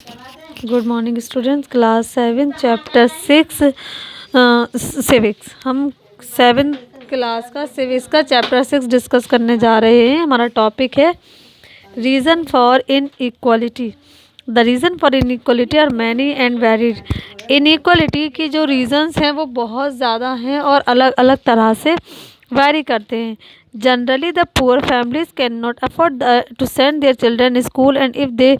Good morning students, class 7 chapter 6 civics. हम 7th class का civics का चैप्टर 6 डिस्कस करने जा रहे हैं। हमारा टॉपिक है reason for inequality. The reason for inequality are many and varied. Inequality की जो रीज़न्स हैं वो बहुत ज़्यादा हैं और अलग अलग तरह से वैरी करते हैं। Generally the poor families can not afford to send their children school and if they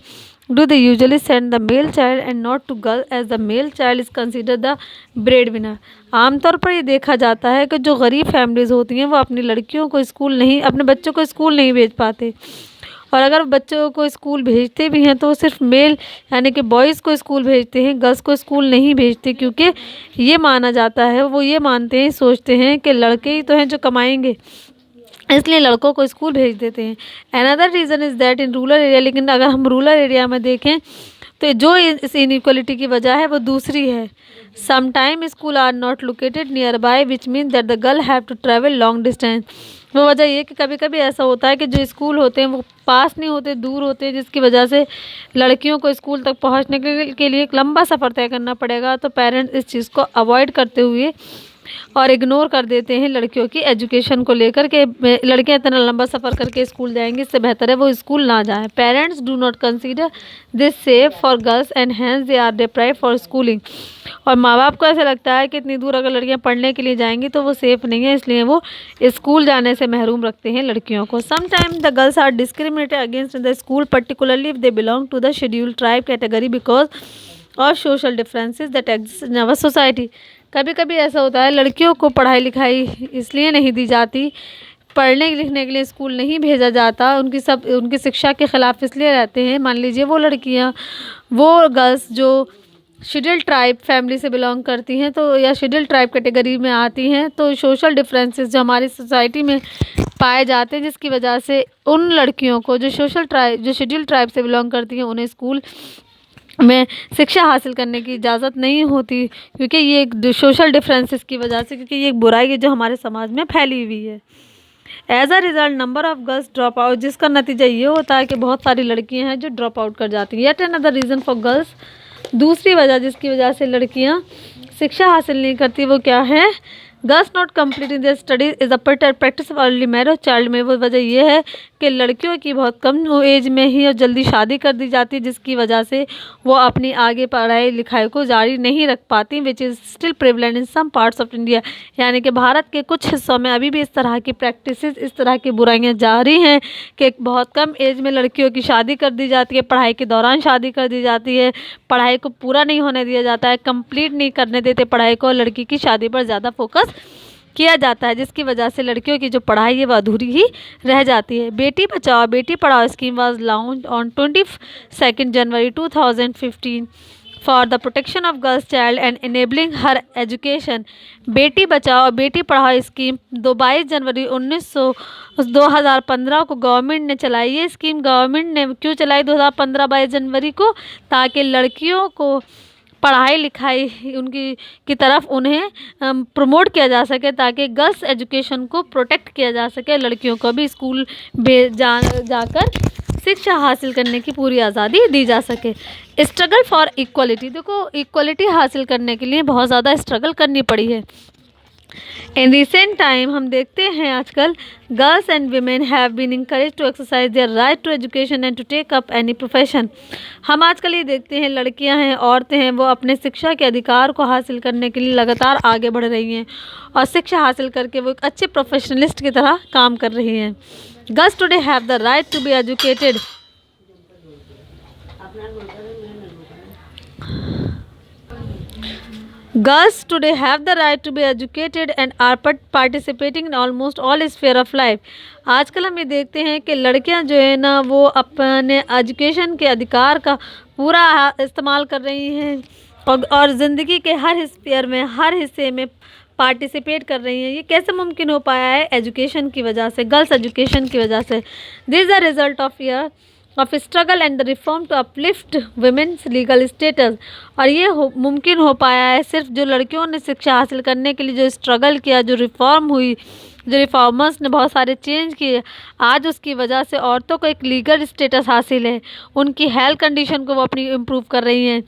do they usually send the male child and not to girl as the male child is considered the breadwinner। आमतौर पर ये देखा जाता है कि जो गरीब families होती हैं वो अपनी लड़कियों को स्कूल नहीं, अपने बच्चों को स्कूल नहीं भेज पाते, और अगर बच्चों को स्कूल भेजते भी हैं तो सिर्फ मेल यानी कि बॉयज़ को स्कूल भेजते हैं, गर्ल्स को स्कूल नहीं भेजते, क्योंकि ये माना जाता है, वो ये मानते हैं, सोचते हैं कि लड़के ही तो हैं जो कमाएंगे, इसलिए लड़कों को स्कूल भेज देते हैं। Another reason is that in rural area. लेकिन अगर हम रूरल एरिया में देखें तो जो इस इनइक्वालिटी की वजह है वो दूसरी है। Sometime school are not located near by which mean that the girl have to travel long distance. वो वजह ये कि कभी कभी ऐसा होता है कि जो स्कूल होते हैं वो पास नहीं होते, दूर होते हैं, जिसकी वजह से लड़कियों को स्कूल तक पहुंचने के लिए एक लंबा सफ़र तय करना पड़ेगा। तो पेरेंट्स इस चीज़ को अवॉइड करते हुए और इग्नोर कर देते हैं लड़कियों की एजुकेशन को लेकर के लड़कियां इतना लंबा सफ़र करके स्कूल जाएंगी, इससे बेहतर है वो स्कूल ना जाएं। Parents do not consider this safe for girls and hence they are deprive for schooling. और माँ बाप को ऐसा लगता है कि इतनी दूर अगर लड़कियां पढ़ने के लिए जाएंगी तो वो सेफ़ नहीं है, इसलिए वो स्कूल जाने से महरूम रखते हैं लड़कियों को। Sometime the girls are discriminated against in the school particularly if they belong to the scheduled tribe category because और social differences that exist in our society. कभी कभी ऐसा होता है लड़कियों को पढ़ाई लिखाई इसलिए नहीं दी जाती, पढ़ने लिखने के लिए स्कूल नहीं भेजा जाता, उनकी शिक्षा के ख़िलाफ़ इसलिए रहते हैं। मान लीजिए वो लड़कियां, वो गर्ल्स जो शेड्यूल्ड ट्राइब फैमिली से बिलोंग करती हैं तो या शेड्यूल्ड ट्राइब कैटेगरी में आती हैं, तो सोशल डिफरेंसेस जो हमारी सोसाइटी में पाए जाते हैं, जिसकी वजह से उन लड़कियों को जो शेड्यूल्ड ट्राइब से बिलोंग करती हैं उन्हें स्कूल में शिक्षा हासिल करने की इजाज़त नहीं होती, क्योंकि ये एक सोशल डिफरेंसेस की वजह से, क्योंकि ये एक बुराई है जो हमारे समाज में फैली हुई है। As a result number of girls drop out, जिसका नतीजा ये होता है कि बहुत सारी लड़कियां हैं जो ड्रॉप आउट कर जाती हैं। Yet another reason for girls, दूसरी वजह जिसकी वजह से लड़कियां शिक्षा हासिल नहीं करती वो क्या है? Girls not completing their studies is a practice of early marriage child में। वो वजह यह है कि लड़कियों की बहुत कम एज में ही और जल्दी शादी कर दी जाती है, जिसकी वजह से वो अपनी आगे पढ़ाई लिखाई को जारी नहीं रख पाती, which is still prevalent in some parts of India. यानी कि भारत के कुछ हिस्सों में अभी भी इस तरह की प्रैक्टिसेस, इस तरह की बुराइयां जारी हैं कि बहुत कम एज में लड़कियों की शादी कर दी जाती है, पढ़ाई के दौरान शादी कर दी जाती है, पढ़ाई को पूरा नहीं होने दिया जाता है, कंप्लीट नहीं करने देते पढ़ाई को, लड़की की शादी पर ज़्यादा फोकस किया जाता है, जिसकी वजह से लड़कियों की जो पढ़ाई है वो अधूरी ही रह जाती है। Beti Bachao Beti Padhao scheme was launched on 22 January 2015 for the protection of girls child and enabling her education. Beti Bachao Beti Padhao scheme 22 जनवरी 2015 को गवर्नमेंट ने चलाई। ये स्कीम गवर्नमेंट ने क्यों चलाई 2015 22 जनवरी को? ताकि लड़कियों को पढ़ाई लिखाई उनकी की तरफ उन्हें प्रमोट किया जा सके, ताकि गर्ल्स एजुकेशन को प्रोटेक्ट किया जा सके, लड़कियों को भी स्कूल जाकर शिक्षा हासिल करने की पूरी आज़ादी दी जा सके। स्ट्रगल फॉर इक्वलिटी, देखो इक्वलिटी हासिल करने के लिए बहुत ज़्यादा स्ट्रगल करनी पड़ी है। इन रिसेंट टाइम हम देखते हैं आजकल girls and women have been encourage to exercise their right to education and to take up any profession. हम आजकल ये देखते हैं लड़कियां हैं, औरतें हैं, वो अपने शिक्षा के अधिकार को हासिल करने के लिए लगातार आगे बढ़ रही हैं और शिक्षा हासिल करके वो एक अच्छे प्रोफेशनलिस्ट की तरह काम कर रही हैं। Girls today have the right to be educated. Girls today have the right to be educated and are participating in almost all sphere of life। आजकल हम ये देखते हैं कि लड़कियां जो है ना वो अपने एजुकेशन के अधिकार का पूरा इस्तेमाल कर रही हैं और ज़िंदगी के हर स्फीयर में, हर हिस्से में पार्टिसिपेट कर रही हैं। ये कैसे मुमकिन हो पाया है? एजुकेशन की वजह से, गर्ल्स एजुकेशन की वजह से। This is the result of year of struggle and the reform to uplift women's legal status. और ये मुमकिन हो पाया है सिर्फ जो लड़कियों ने शिक्षा हासिल करने के लिए जो स्ट्रगल किया, जो रिफॉर्म हुई जो रिफॉर्मर्स ने बहुत सारे चेंज किए, आज उसकी वजह से औरतों को एक लीगल स्टेटस हासिल है, उनकी हेल्थ कंडीशन को वो अपनी इम्प्रूव कर रही हैं,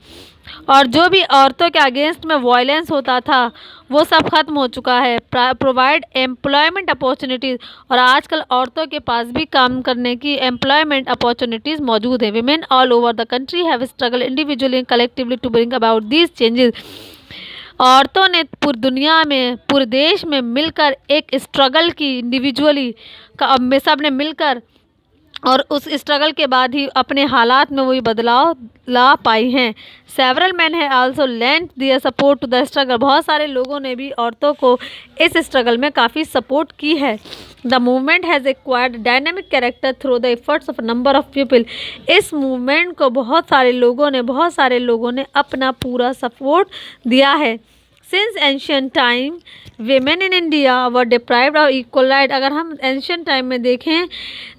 और जो भी औरतों के अगेंस्ट में वायलेंस होता था वो सब खत्म हो चुका है। प्रोवाइड एम्प्लॉयमेंट अपॉर्चुनिटीज़, और आजकल औरतों के पास भी काम करने की एम्प्लॉयमेंट अपॉर्चुनिटीज़ मौजूद है। Women all over the country have struggle individually and collectively to bring about these changes. औरतों ने पूरी दुनिया में, पूरे देश में मिलकर एक स्ट्रगल की, इंडिविजुअली का में सब ने मिलकर, और उस स्ट्रगल के बाद ही अपने हालात में वही बदलाव ला पाई हैं। Several man have also lent their support to the struggle, बहुत सारे लोगों ने भी औरतों को इस स्ट्रगल में काफ़ी सपोर्ट की है। The movement has acquired dynamic character through the efforts of number of people, इस मूवमेंट को बहुत सारे लोगों ने अपना पूरा सपोर्ट दिया है। Since ancient time women in India were deprived of equal right, अगर हम एंशियंट टाइम में देखें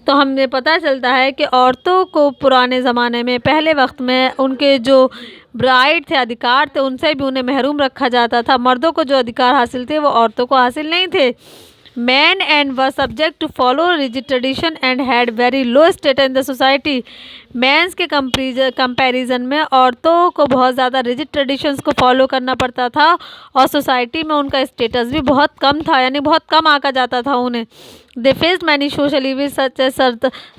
तो हमें पता चलता है कि औरतों को पुराने ज़माने में, पहले वक्त में, उनके जो राइट थे, अधिकार थे, उनसे भी उन्हें महरूम रखा जाता था। मर्दों को जो अधिकार हासिल थे वो औरतों को हासिल नहीं थे। Men and were subject to follow rigid tradition and had very low status in the society, men's के कंपैरिजन में औरतों को बहुत ज़्यादा रिजिड ट्रेडिशंस को फॉलो करना पड़ता था, और सोसाइटी में उनका स्टेटस भी बहुत कम था, यानी बहुत कम आका जाता था उन्हें। They faced many social evils such as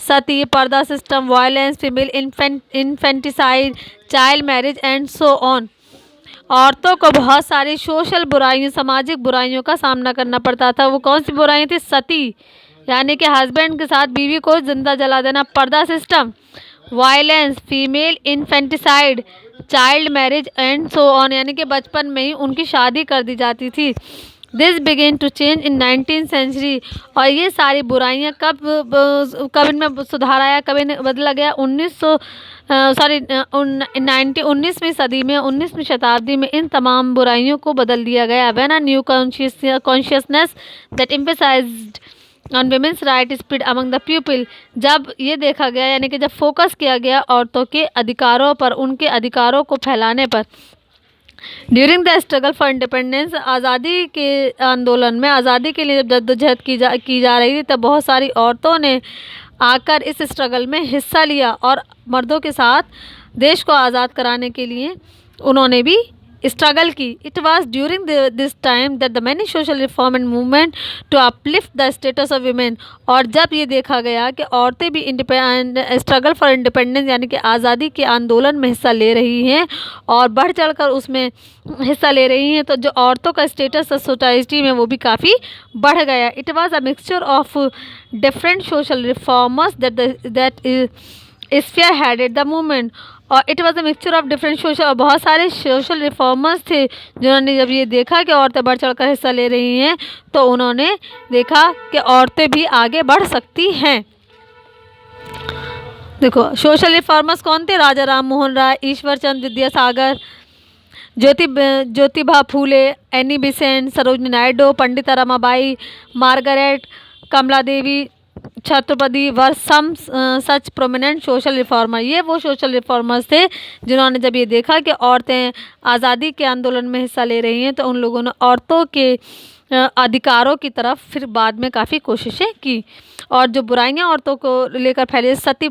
sati, purdah system, violence, female infanticide, child marriage and so on. औरतों को बहुत सारी सोशल बुराइयों, सामाजिक बुराइयों का सामना करना पड़ता था। वो कौन सी बुराई थी? सती, यानी कि हस्बैंड के साथ बीवी को जिंदा जला देना, पर्दा system, violence, female infanticide, child marriage and so on, यानी कि बचपन में ही उनकी शादी कर दी जाती थी। This began to change in 19th century, और ये सारी बुराइयाँ कब इनमें सुधार आया, कब इन्हें बदला गया? 19वीं सदी में, 19वीं शताब्दी में इन तमाम बुराइयों को बदल दिया गया। When a new consciousness that emphasised on women's right spread among the people, जब ये देखा गया, यानी कि जब फोकस किया गया औरतों के अधिकारों पर, उनके अधिकारों को फैलाने पर। During the struggle for independence, आज़ादी के आंदोलन में, आज़ादी के लिए जब जद्दोजहद की जा रही थी, तब बहुत सारी औरतों ने आकर इस स्ट्रगल में हिस्सा लिया, और मर्दों के साथ देश को आज़ाद कराने के लिए उन्होंने भी स्ट्रगल की। It was during this time that the many social reform and movement to uplift the status of women, और जब ये देखा गया कि औरतें भी स्ट्रगल फॉर इंडिपेंडेंस, यानी कि आज़ादी के आंदोलन में हिस्सा ले रही हैं और बढ़ चढ़कर उसमें हिस्सा ले रही हैं, तो जो औरतों का स्टेटस सोसाइटी में वो भी काफ़ी बढ़ गया। It was a mixture of different social reformers that spearheaded the movement, और it was a mixture of different social, और बहुत सारे सोशल रिफॉर्मर्स थे जिन्होंने जब ये देखा कि औरतें बढ़ चढ़कर हिस्सा ले रही हैं, तो उन्होंने देखा कि औरतें भी आगे बढ़ सकती हैं। देखो सोशल रिफॉर्मर्स कौन थे? राजा राम मोहन राय, ईश्वर चंद्र विद्यासागर, ज्योतिबा फूले, एनी बेसेंट, सरोजिनी नायडू, पंडित रमाबाई, मार्गरेट, कमला देवी, छत्रपति वर सम सच प्रोमिनेंट सोशल रिफॉर्मर। ये वो सोशल रिफॉर्मर्स थे जिन्होंने जब ये देखा कि औरतें आज़ादी के आंदोलन में हिस्सा ले रही हैं, तो उन लोगों ने औरतों के अधिकारों की तरफ फिर बाद में काफ़ी कोशिशें की, और जो बुराइयां औरतों को लेकर फैली, सती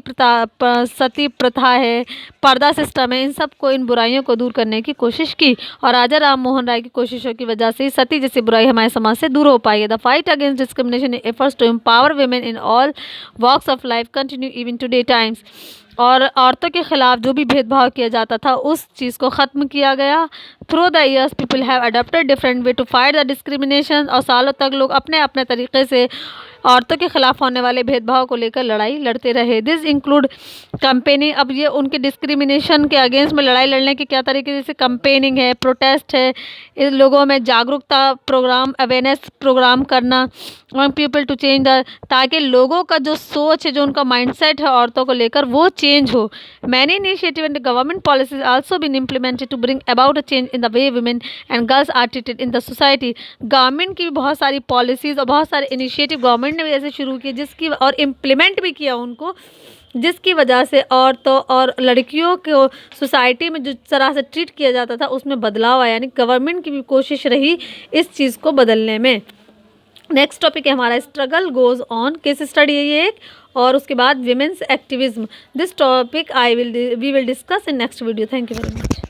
प्रथा है, पर्दा सिस्टम है, इन सब को, इन बुराइयों को दूर करने की कोशिश की, और राजा राम मोहन राय की कोशिशों की वजह से सती जैसी बुराई हमारे समाज से दूर हो पाई है। The fight against discrimination efforts to empower women in all walks of life continue even today times, और औरतों के खिलाफ जो भी भेदभाव किया जाता था उस चीज़ को ख़त्म किया गया। Through the years people have adopted different way to fight the discrimination, और सालों तक लोग अपने अपने तरीके से औरतों के खिलाफ होने वाले भेदभाव को लेकर लड़ाई लड़ते रहे। दिस इंक्लूड कंपेनिंग, अब ये उनके डिस्क्रिमिनेशन के अगेंस्ट में लड़ाई लड़ने के क्या तरीके, जैसे कंपेनिंग है, प्रोटेस्ट है, इन लोगों में जागरूकता प्रोग्राम, अवेयरनेस प्रोग्राम करना, पीपल टू चेंज द, ताकि लोगों का जो सोच है, जो उनका माइंडसेट है औरतों को लेकर, वो चेंज हो। Many initiative and government policies also been implemented to bring about a change in the way women and girls are treated in the society. Government की भी बहुत सारी पॉलिसीज़ और बहुत सारे इनिशिएटिव गवर्नमेंट ने भी ऐसे शुरू किए, जिसकी और इम्प्लीमेंट भी किया उनको, जिसकी वजह से औरतों और लड़कियों को सोसाइटी में जिस तरह से ट्रीट किया जाता था उसमें बदलाव आया, यानी गवर्नमेंट की भी कोशिश रही इस चीज़ को बदलने में। नेक्स्ट टॉपिक है हमारा struggle goes on, case study है ये एक, और उसके बाद women's activism. This topic we will discuss in next video. Thank you very much.